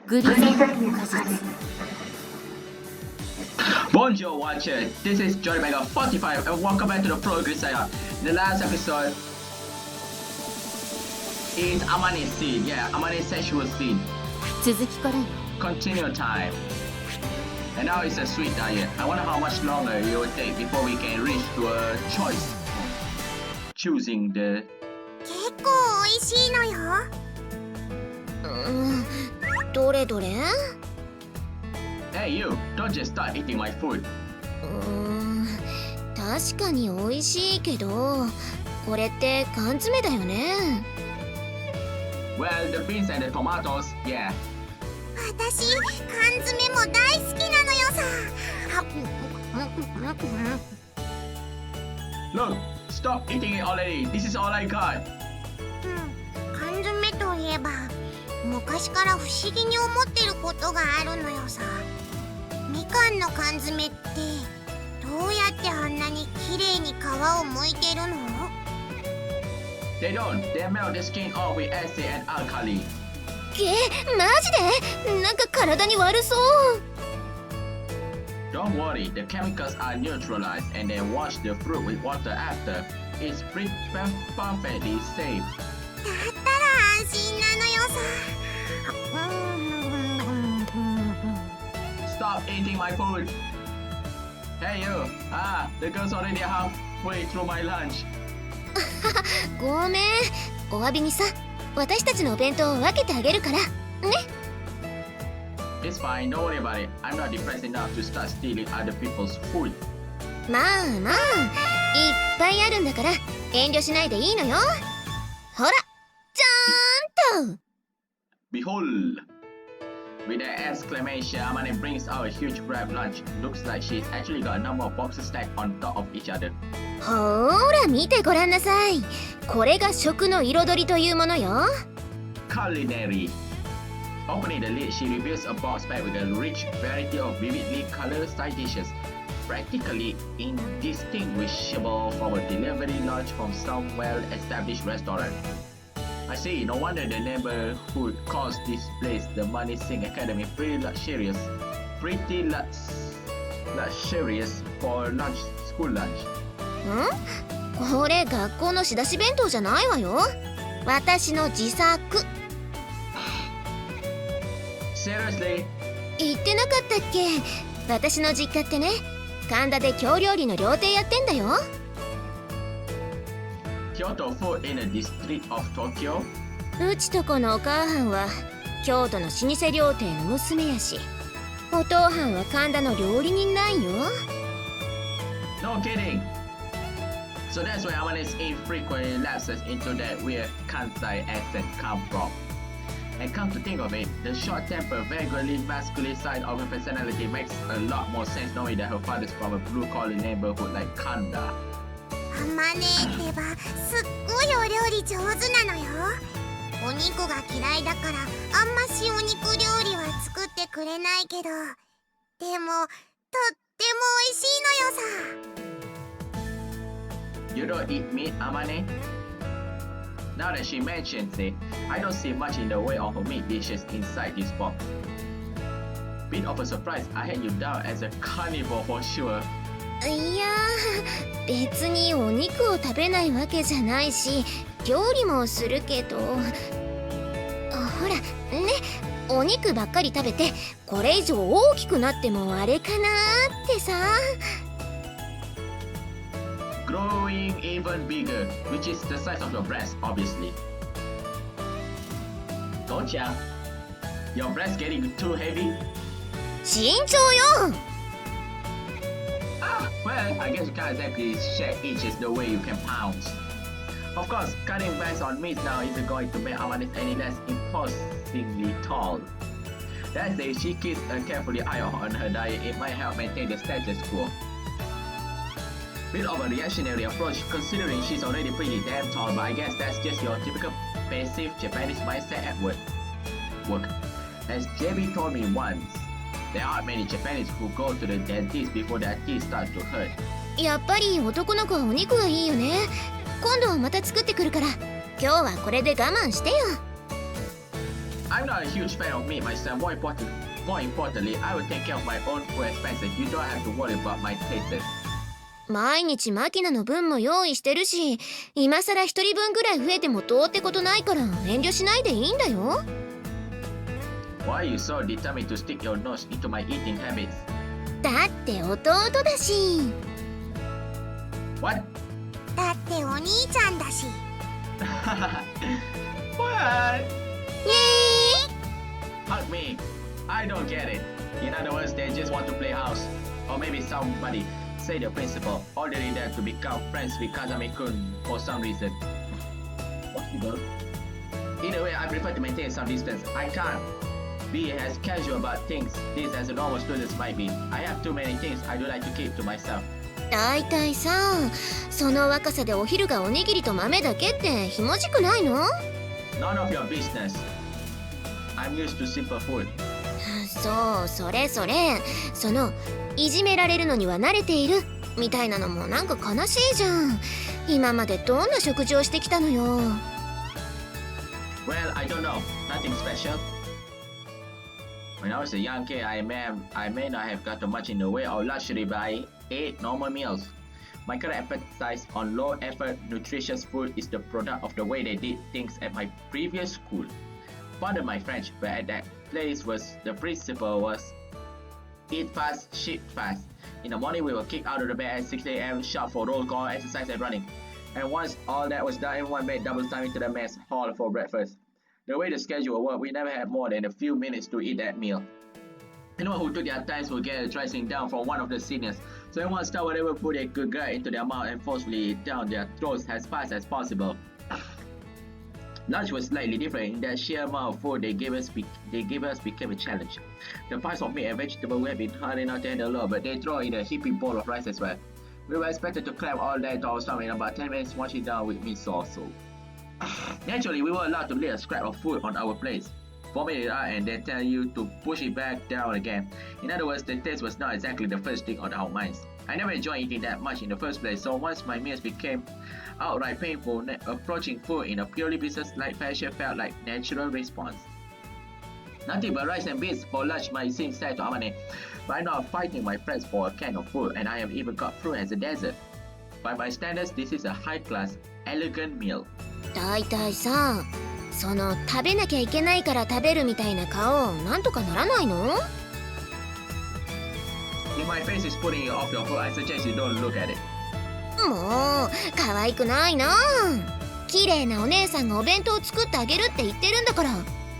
グリサイアの果実。 Bonjour watcher, this is Johnny Mega 45 and welcome back to the Pro Grisaia. The last episode is Amane's scene, yeah, Amane's sexual scene. 続きからよ。 Continue time. And now it's a sweet diet. I wonder how much longer it will take before we can reach to a choice. Choosing the... 結構美味しいのよ。どれどれ？ Hey you, don't just start eating my food. 確かに美味しいけど、これって缶詰だよね。Well, the beans and the tomatoes, yeah. 私、缶詰も大好きなのよさ。Look, stop eating it already. This is all I got. 缶詰といえば、昔から不思議に思ってることがあるのよさ。みかんの缶詰ってどうやってあんなに綺麗に皮を剥いてるの？ They don't. They melt the skin off with acid and alkali. マジで？なんか体に悪そう。 Don't worry, the chemicals are neutralized and then wash the fruit with water after. It's perfectly safe. だったら安心なのよさ。Stop eating my food. Hey you. The girl's already halfway through my lunch. ごめん。お詫びにさ、私たちのお弁当を分けてあげるから。ね。It's fine, don't worry about it. I'm not depressed enough to start stealing other people's food. まあまあ、いっぱいあるんだから遠慮しないでいいのよ。ほら、じゃーんと。 Behold! With an exclamation, Amane brings out a huge wrapped lunch. Looks like she's actually got a number of boxes stacked on top of each other. ほら見てごらんなさい。これが食の彩りというものよ。 Culinary. Opening the lid, she reveals a box packed with a rich variety of vividly colored side dishes, practically indistinguishable from a delivery lunch from some well-established restaurant. I see, no wonder the neighborhood calls this place the Money Sing Academy. Pretty luxurious for lunch, school lunch. これ学校の仕出し弁当じゃないわよ。私の自作。Seriously? 言ってなかったっけ？私の実家ってね、神田で京料理の料亭やってんだよ。Kyoto food in a district of Tokyo? うちとこのお母はんは京都の老舗料亭の娘やし、お父はんは神田の料理人なんよ。 No kidding! So that's where Amane's infrequent lapses into that weird Kansai accent come from. And come to think of it, the short-tempered, vaguely masculine side of her personality makes a lot more sense knowing that her father's from a blue-collar neighborhood like Kanda. あまねってばすっごいお料理上手なのよ。お肉が嫌いだからあんましお肉料理は作ってくれないけど、でもとっても美味しいのよさ。 You don't eat meat, Amane? Now that she mentions it, I don't see much in the way of her meat dishes inside this box. Bit of a surprise, I had you down as a carnivore for sure. いや別にお肉を食べないわけじゃないし、料理もするけど、ほらね、お肉ばっかり食べてこれ以上大きくなってもあれかなってさ。 Growing even bigger, which is the size of your breast, obviously. Don't ya? Your breast getting too heavy? 身長よ。 Well, I guess you can't exactly share inches the way you can pounds. Of course, cutting back on meat now isn't going to make Amane any less imposingly tall. That's if she keeps a carefully eye on her diet, it might help maintain the status quo. Bit of a reactionary approach considering she's already pretty damn tall, but I guess that's just your typical passive Japanese mindset at work. As JB told me once, there aren't many Japanese who go to the dentist before their teeth start to hurt. やっぱり男の子はお肉がいいよね。今度また作ってくるから、今日はこれで我慢してよ。I'm not a huge fan of meat myself. More importantly, I will take care of my own food expenses. You don't have to worry about my tastes. 毎日マキナの分も用意してるし、今さら一人分ぐらい増えてもどうってことないから遠慮しないでいいんだよ。Why are you so determined to stick your nose into my eating habits? だって弟だし。What? だってお兄ちゃんだし。What? イエーイ Hug me. I don't get it. In other words, they just want to play house. Or maybe somebody say the principal ordered them to become friends with Kazami-kun for some reason. Possible. Either way, I prefer to maintain some distance. I can't be as casual about things this as a normal student might be. I have too many things I do like to keep to myself. だいたいさ、その若さでお昼がおにぎりと豆だけってひもじくないの？ None of your business. I'm used to simple food. そう、それ。その、いじめられるのには慣れているみたいなのもなんか悲しいじゃん。今までどんな食事をしてきたのよ。Well, I don't know. Nothing special. When I was a young kid, I may not have gotten much in the way of luxury, but I ate normal meals. My current emphasis on low-effort, nutritious food is the product of the way they did things at my previous school. Pardon my French, but at that place the principle was eat fast, shit fast. In the morning, we were kicked out of the bed at 6 a.m., shot for roll call, exercise and running. And once all that was done, everyone made double time into the mess hall for breakfast. The way the schedule worked, we never had more than a few minutes to eat that meal. Anyone who took their times would get a dressing down from one of the seniors, so everyone started whatever food they could get into their mouth and forcefully down their throats as fast as possible. Lunch was slightly different in that sheer amount of food they gave us became a challenge. The piles of meat and vegetable would have been hard enough to handle alone, but they throw in a heaping bowl of rice as well. We were expected to climb all that tall stomach in about 10 minutes, wash it down with meat sauce. So naturally, we were allowed to lay a scrap of food on our plates, vomit it out, and then tell you to push it back down again. In other words, the taste was not exactly the first thing on our minds. I never enjoyed eating that much in the first place, so once my meals became outright painful, approaching food in a purely business-like fashion felt like natural response. Nothing but rice and beans for lunch might seem sad to Amane, but I'm not fighting my friends for a can of food, and I have even got fruit as a dessert. By my standards, this is a high-class, elegant meal. だいたいさ、その食べなきゃいけないから食べるみたいな顔なんとかならないの？ If my face is putting you off your food, I suggest you don't look at it. もう可愛くないな。綺麗なお姉さんがお弁当を作ってあげるって言ってるんだから、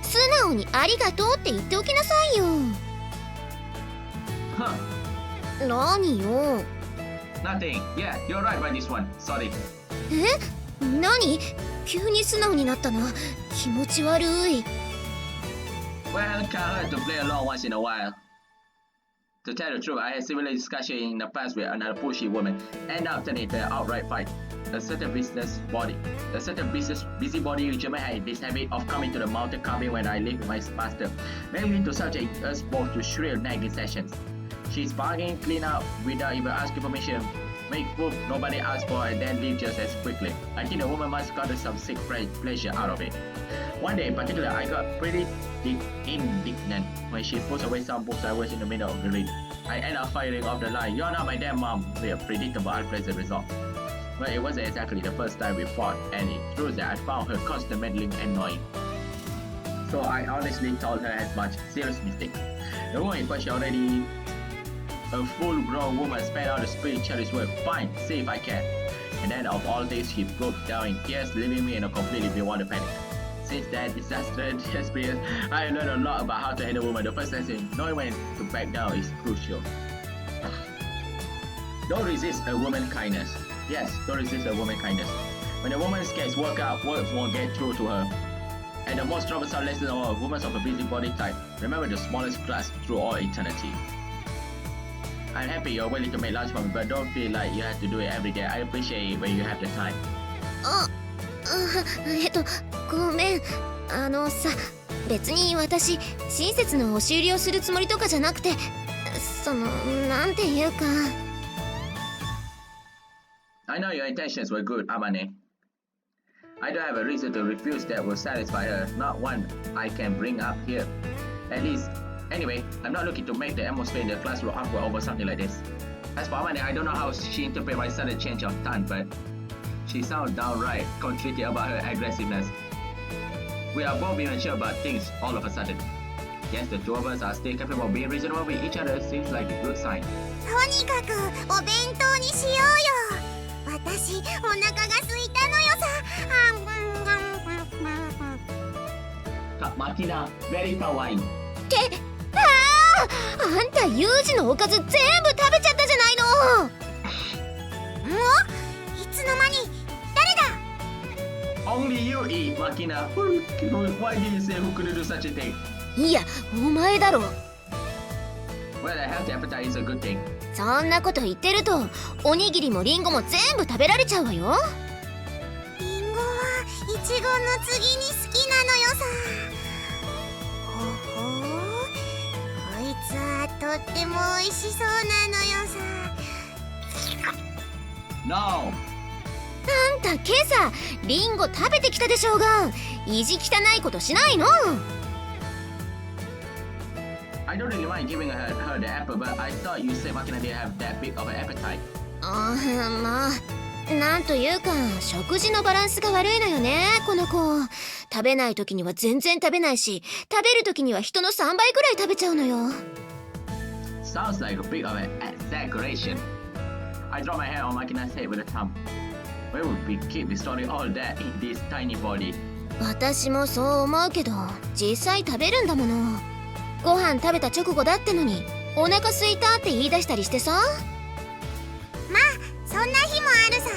素直にありがとうって言っておきなさいよ。Huh? 何よ。Nothing. Yeah, you're right by this one. Sorry. 何？急に素直になったな。気持ち悪い。Well, can't hurt to play along once in a while. To tell the truth, I had similar discussion in the past with another pushy woman, and up turning into an outright fight. A certain busybody in German had this habit of coming to the mountain cabin when I lived with my master, mainly to subject us both to shrill nagging sessions. She's bargaining, clean up without even asking permission, make food nobody asked for, and then leave just as quickly. I think the woman must got some sick pleasure out of it. One day in particular, I got pretty indignant when she put away some books I was in the middle of the read. I ended up firing off the line, "You're not my damn mom," with a predictable unpleasant result. But it wasn't exactly the first time we fought, and it's true that I found her constant meddling annoying. So I honestly told her as much. Serious mistake. The woman in question already a full-grown woman spent out the spirit cherish word, "Fine, see if I can." And then of all days, she broke down in tears, leaving me in a completely bewildered panic. Since that disastrous experience, I learned a lot about how to handle women. The first lesson, knowing when to back down, is crucial. Don't resist a woman's kindness. Yes, don't resist a woman's kindness. When a woman gets worked out, words won't get through to her. And the most troublesome lesson of all, women of a busybody type, remember the smallest glass through all eternity. I'm happy you're willing to make lunch for me, but don't feel like you have to do it every day. I appreciate it when you have the time. ごめん。さ、別に私親切の押し売りをするつもりとかじゃなくて、なんていうか。I know your intentions were good, Amane. I don't have a reason to refuse that will satisfy her, not one I can bring up here. At least, anyway, I'm not looking to make the atmosphere in the classroom awkward over something like this. As for Amane, I don't know how she interprets my sudden change of tone, but she sounds downright contrite about her aggressiveness. We are both immature about things all of a sudden. Yes, the two of us are still capable of being reasonable with each other seems like a good sign. とにかくお弁当にしようよ。私お腹が空いたのよさ。Makina, very kawaii. ってあんたユージのおかず全部食べちゃったじゃないの。もういつの間に誰だ。 Only you eat, Makina. Why do you say who could do such a thing? いやお前だろ。 Well, a healthy appetite is a good thing. そんなこと言ってるとおにぎりもリンゴも全部食べられちゃうわよ。リンゴはイチゴの次に好きなのよさ。ほほこいつはとっても美味しそうなのよさ。 No! あんた今朝リンゴ食べてきたでしょうが、意地汚いことしないの。 I don't really mind giving her the apple, but I thought you said Makina didn't have that big of an appetite. まあなんというか食事のバランスが悪いのよねこの子。食べない時には全然食べないし、食べる時には人の3倍くらい食べちゃうのよ。 Sounds like a bit of an exaggeration. I drop my hand on Makina's head with a thumb. Where would we keep storing all that in this tiny body? 私もそう思うけど実際食べるんだもの。ご飯食べた直後だってのにお腹すいたって言い出したりしてさ。まあそんな日もあるさ。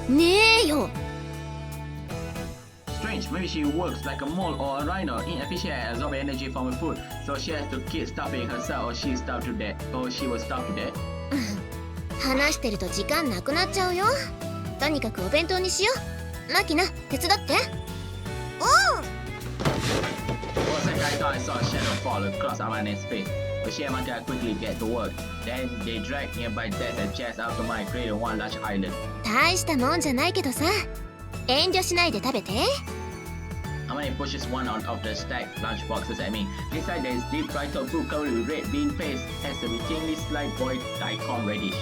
ねえよ。 Strange, maybe she works like a mole or a rhino, inefficient at absorbing energy from her food, so she has to keep stuffing herself or she will starve to death. 話してると時間なくなっちゃうよ。とにかくお弁当にしよう。マキナ手伝って。おう。 For a second, I thought I saw a shadow fall across Amane's face, but she and Makina quickly get to work. Then they dragged nearby desks and chairs out to mine, creating one large island. 大したもんじゃないけどさ、遠慮しないで食べて。 Amane pushes one out of the stacked lunch boxes at me. Inside there is deep fried tofu covered with red bean paste and some thinly sliced boiled daikon radish.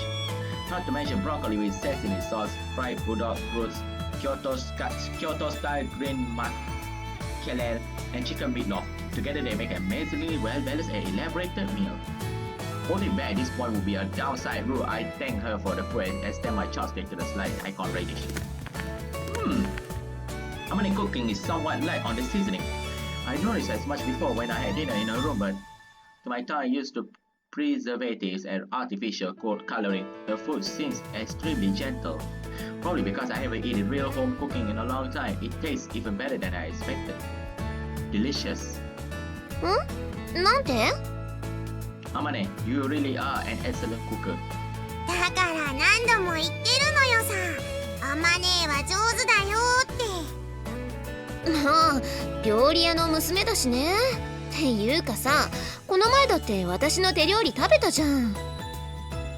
Not to mention broccoli with sesame sauce, fried bulldog roots, Kyoto-style green mackerel, and chicken meatloaf. Together they make an amazingly well-balanced and elaborated meal. Only bad at this point would be a downside rule. I thank her for the food and extend my chopstick to the sliced daikon radish. Amane cooking is somewhat light on the seasoning. I noticed as much before when I had dinner in her room, but to my tongue used to preservatives and artificial coloring, the food seems extremely gentle. Probably because I haven't eaten real home cooking in a long time, it tastes even better than I expected. Delicious. なんて？ Amane, you really are an excellent cooker. だから何度も言ってるのよさ。アマネは上手だよって。まあ料理屋の娘だしね。っていうかさ、この前だって私の手料理食べたじゃん。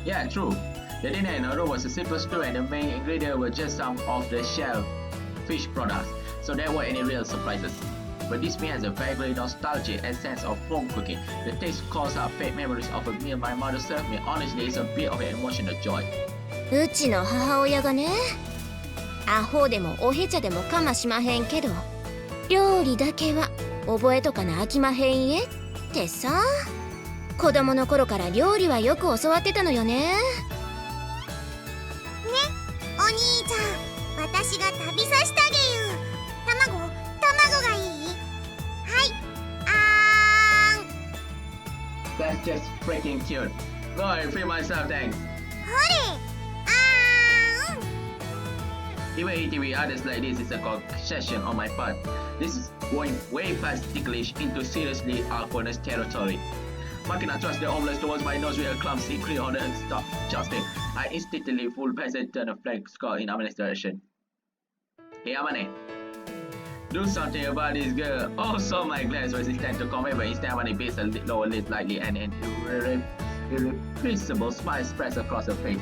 Yeah, true. The dinner in her room was a simple stew and the main ingredient were just some off-the-shelf fish products, so there weren't any real surprises. But this meal has a vaguely nostalgic essence of home cooking. The taste calls up faint memories of a meal my mother served me. Honestly, it's a bit of an emotional joy. うちの母親がね、アホでもおへちゃでもかましまへんけど、料理だけは覚えとかなあきまへんえってさ。子供の頃から料理はよく教わってたのよね。ね、お兄ちゃん、私が食べさせてあげる。卵がいい？はい、That's just freaking cute. No, I feel myself, thanks. ほれ、Even eating with others like this is a concession on my part. This is going way past ticklish into seriously awkwardness territory. Makina thrust the omelette towards my nose with a clumsy clean on the unstopped chopstick. I instinctively full pace and turn a flank skull in Amane's direction. Hey Amane, do something about this girl. Also, my glance was instant to comment, but instead Amane based a lower lid lightly and an irrepressible smile spreads across her face.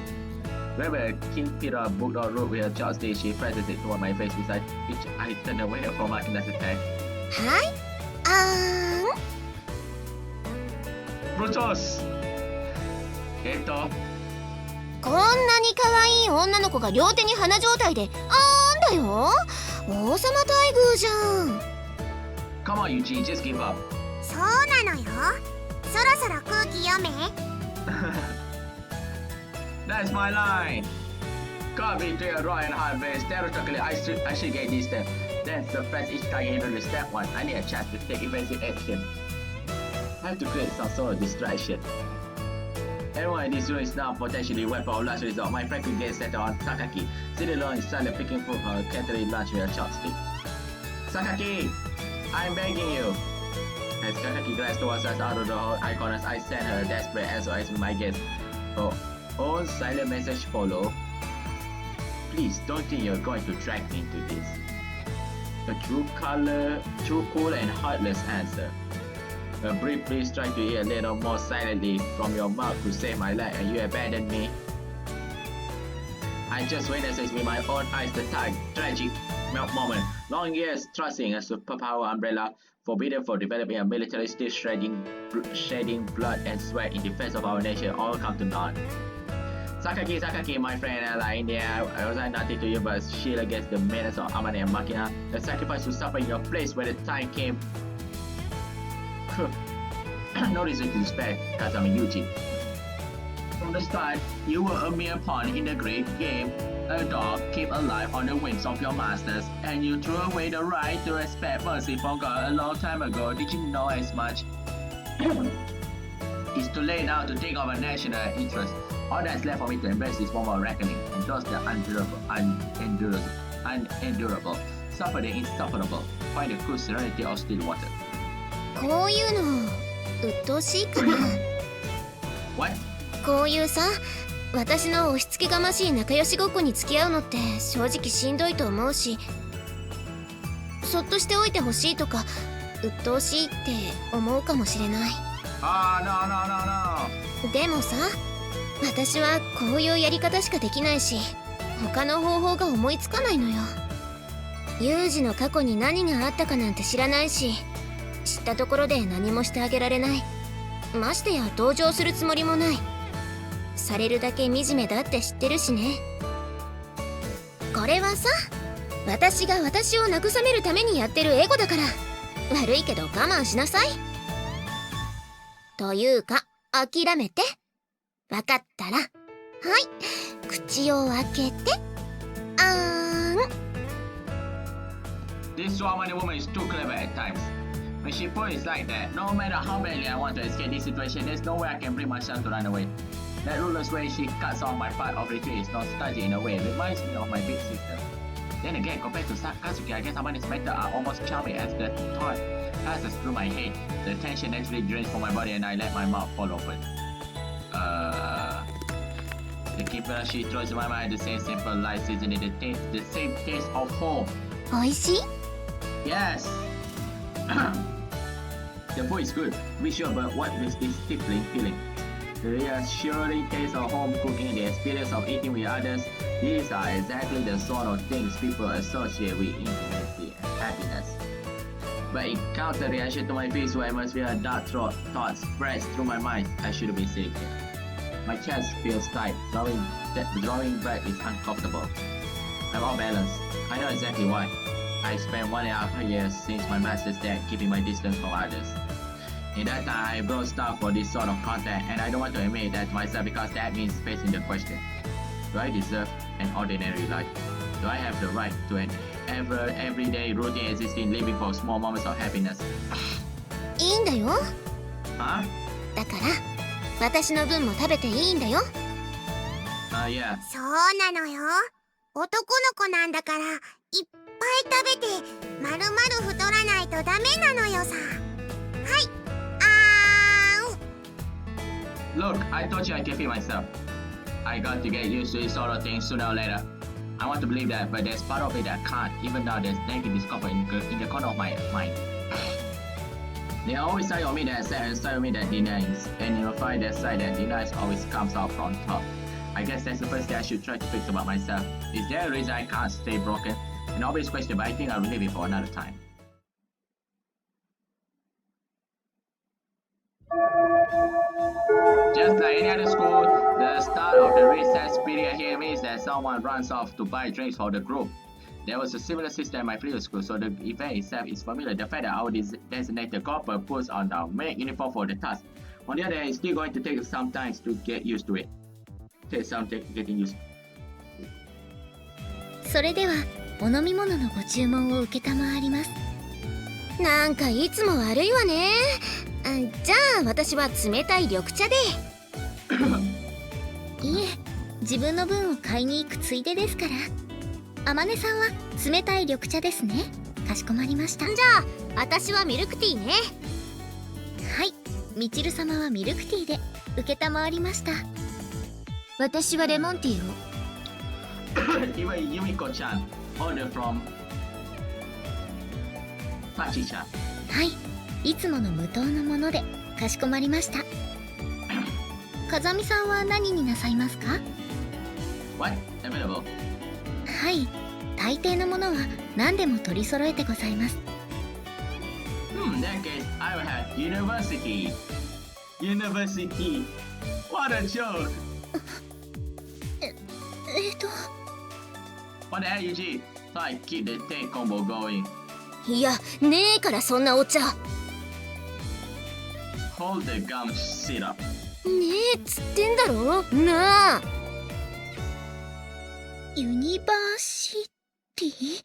Whenever King Peter booked or wrote with a short stick, she presses it toward my face, beside which I turn away from Makina's attack. はい。あ Brutus! こんなに可愛い女の子が両手に花状態でだよ。王様待遇じゃん。 Come on, Eugene, just give up. そうなのよ。そろそろ空気読め。That's my line. God be to a raw and hard base. Theoretically, I should get this step. Then suppress each target into step 1. I need a chance to take evasive action. I have to create some sort of distraction. Everyone in this room is now potentially weapon of last resort. My friend could get set on Sakaki. Sitting alone is silently picking food from her cattery lunch with a chopstick. Sakaki! I'm begging you! As Sakaki glanced towards us out of the icons, I sent her a desperate SOS with my guess. Her own silent message follow. Please don't think you're going to drag me into this. A true cool and heartless answer. A brief please try to hear a little more silently from your mouth to save my life, and you abandon me. I just witnessed with my own eyes the tragic moment. Long years trusting a superpower umbrella, forbidden for developing a militaristic shedding blood and sweat in defense of our nation, all come to naught. Sakaki, my friend and ally in there, I was nothing to you but shield against the menace of Amane and Makina, the sacrifice to suffer in your place when the time came. No reason to despair, because I'm a Yuji. From the start, you were a mere pawn in the great game, a dog kept alive on the wings of your masters, and you threw away the right to expect mercy from God a long time ago. Did you know as much? It's too late now to think of a national interest. All that's left for me to embrace is one more reckoning, endorse the unendurable, suffer the insufferable, find the cool serenity of still water. こういうの鬱陶しいかな。 What? こういうさ、私の押し付けがましい仲良しごっこに付き合うのって正直しんどいと思うし、そっとしておいてほしいとか鬱陶しいって思うかもしれない。No. でもさ、私はこういうやり方しかできないし、他の方法が思いつかないのよ。ユージの過去に何があったかなんて知らないし、知ったところで何もしてあげられない。ましてや同情するつもりもない。されるだけ惨めだって知ってるしね。これはさ、私が私を慰めるためにやってるエゴだから、悪いけど我慢しなさい。というか諦めて。わかったら、はい、口を開けて。This Amane woman is too clever at times. When she points like that, no matter how badly I want to escape this situation, there's no way I can bring myself to run away. That ruthless way she cuts off my path of retreat is nostalgic in a way. It reminds me of my big sister. Then again, compared to Katsuki, I guess Amane's methods are almost charming as the thought passes through my head. The tension naturally drains from my body and I let my mouth fall open. The keeper she throws in my mind the same simple light seasoning, the same taste of home. おいしい？ Yes! The food is good, to be sure, but what is this tickling feeling? The reassuring taste of home cooking, the experience of eating with others, these are exactly the sort of things people associate with intimacy and happiness. But in counter reaction to my peaceful atmosphere, a dark thought spreads through my mind. I should have been sitting here. My chest feels tight, drawing breath is uncomfortable. I'm off balance. I know exactly why. I spent 1.5 years since my master's death keeping my distance from others. In that time, I broke stuff for this sort of contact, and I don't want to admit that to myself because that means facing the question. Do I deserve an ordinary life? Do I have the right to an everyday routine existing, living for small moments of happiness? いいんだよ。 Huh? だから私の分も食べていいんだよ。Yeah. そうなのよ。男の子なんだからいっぱい食べてまるまる太らないとダメなのよさ。はい。Look, I told you I can feed myself. I got to get used to this sort of thing sooner or later. I want to believe that, but there's part of it that can't, even though there's nagging discomfort in the corner of my mind. They always side on me that accepts and side on me that denies, and you'll find that side that denies always comes out from top. I I guess that's the first thing I should try to fix about myself. Is there a reason I can't stay broken? An obvious question, but I think I'll leave it for another time. Just like any other school, the start of the recess period here means that someone runs off to buy drinks for the group. There was a similar system in my previous school, so the event itself is familiar. The fact that our designated corporal puts on the main uniform for the task. On the other hand, it's still going to take some time to get used to it. Take some getting used. それではお飲み物のご注文を承ります。なんかいつも悪いわね。じゃあ私は冷たい緑茶で。いえ、自分の分を買いに行くついでですから。天音さんは冷たい緑茶ですね。かしこまりました。じゃあ私はミルクティーね。はい、みちる様はミルクティーで承りました。私はレモンティーを。Even Yumiko-chan order from Tachi-chan. はい、いつもの無糖のものでかしこまりました。風見さんは何になさいますか？ What? Available? はい、大抵のものは何でも取り揃えてございます。In that case, I will have university. University. What a joke. What the hell, Yuji? So I keep the tank combo going. いや、ねえからそんなお茶。ねHold the gum syrup. えっつってんだろなあ。ユニバーシティ？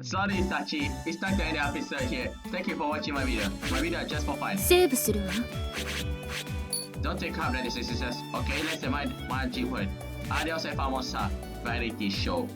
Sorry, Tachi. It's time to end the episode here. Thank you for watching my video. My video is just for fun. セーブするわ。 Don't take crap, ladies and sisters. Okay, let's say my magic word. Adios and famosa variety show.